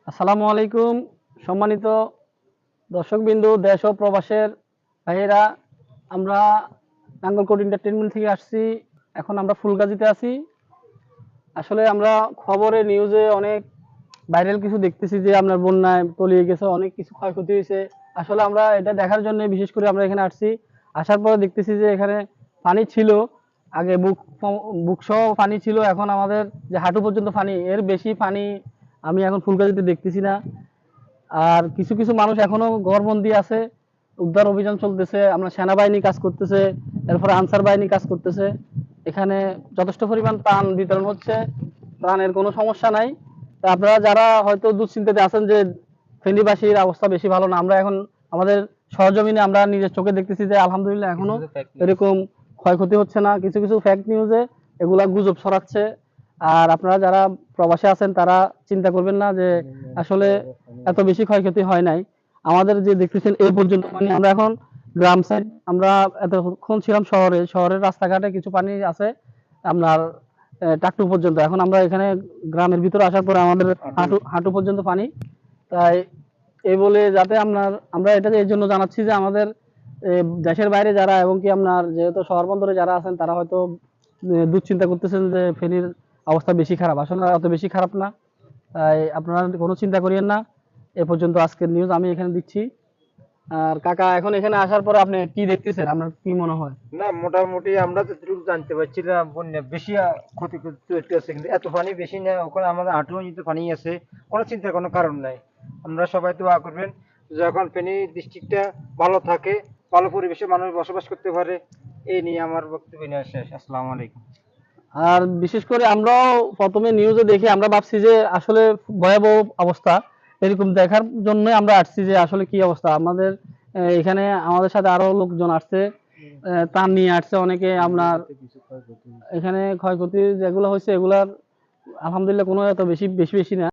আসসালামু আলাইকুম। সম্মানিত দর্শকবিন্দু, দেশ ও প্রবাসের ভাইয়েরা, আমরা নাঙ্গলকোট এন্টারটেনমেন্ট থেকে আসছি। এখন আমরা ফুলগাজীতে আছি। আসলে আমরা খবরে নিউজে অনেক ভাইরাল কিছু দেখতেছি যে আপনার বন্যায় তলিয়ে গেছে, অনেক কিছু ক্ষয়ক্ষতি হয়েছে। আসলে আমরা এটা দেখার জন্য বিশেষ করে আমরা এখানে আসছি। আসার পরে দেখতেছি যে এখানে পানি ছিল, আগে বুক সহ পানি ছিল, এখন আমাদের যে হাঁটু পর্যন্ত পানি, এর বেশি পানি আমি এখন ফুলগাজীতে দেখতেছি না। আর কিছু কিছু মানুষ এখনো ঘরবন্দি আছে। উদ্ধার অভিযান চলতেছে, আমরা সেনাবাহিনী কাজ করতেছে, এরপরে আনসার বাহিনী কাজ করতেছে। এখানে যথেষ্ট পরিমাণ ত্রাণ বিতরণ হচ্ছে, ত্রাণের কোনো সমস্যা নাই। তা আপনারা যারা হয়তো দুশ্চিন্তাতে আছেন যে ফেনীবাসীর অবস্থা বেশি ভালো না, আমরা এখন আমাদের সরজমিনে আমরা নিজের চোখে দেখতেছি যে আলহামদুলিল্লাহ এখনো এরকম ক্ষয়ক্ষতি হচ্ছে না। কিছু কিছু ফ্যাক্ট নিউজে এগুলা গুজব ছড়াচ্ছে। আর আপনারা যারা প্রবাসে আছেন তারা চিন্তা করবেন না যে আসলে এত বেশি ক্ষয়ক্ষতি হয় নাই। আমাদের যে দেখতেছেন এই পর্যন্ত মানে আমরা এখন গ্রাম সাইড, আমরা এতক্ষণ ছিলাম শহরে, শহরের রাস্তাঘাটে কিছু পানি আছে আপনার টাকটু পর্যন্ত। এখন আমরা এখানে গ্রামের ভিতরে আসার পরে আমাদের হাঁটু হাঁটু পর্যন্ত পানি। তাই এই বলে যাতে আমরা এটা এই জন্য জানাচ্ছি যে আমাদের দেশের বাইরে যারা এবং কি আপনার যেহেতু শহর বন্দরে যারা আছেন তারা হয়তো দুশ্চিন্তা করতেছেন যে ফেনীর অবস্থা বেশি খারাপ। আসলে অত বেশি খারাপ না, তাই আপনারা কোনো চিন্তা করিয়েন না। এ পর্যন্ত আজকের নিউজ আমি এখানে দিচ্ছি। আর কাকা, এখন এখানে আসার পরে আপনি কি দেখতেছেন, আপনার কি মনে হয়? না, মোটামুটি আমরা যতটুকু জানতে পারছি না, বন্যা বেশি ক্ষতি করতেছে, কিন্তু এত পানি বেশি না। ওখানে আমাদের হাঁটুর নিচে পানি আছে, কোনো চিন্তার কোনো কারণ নাই। আমরা সবাই দোয়া করবেন যখন ফেনী ডিস্ট্রিক্টটা ভালো থাকে, ভালো পরিবেশে মানুষ বসবাস করতে পারে। এই নিয়ে আমার বক্তব্য নিয়ে শেষ। আসসালামু আলাইকুম। আর বিশেষ করে আমরাও প্রথমে নিউজে দেখে আমরা ভাবছি যে আসলে ভয়াবহ অবস্থা। এরকম দেখার জন্য আমরা আসছি যে আসলে কি অবস্থা আমাদের। এখানে আমাদের সাথে আরো লোকজন আসছে, ত্রাণ নিয়ে আসছে অনেকে। আপনার এখানে ক্ষয়ক্ষতি যেগুলো হয়েছে এগুলার আলহামদুলিল্লাহ কোনো এত বেশি বেশি বেশি না।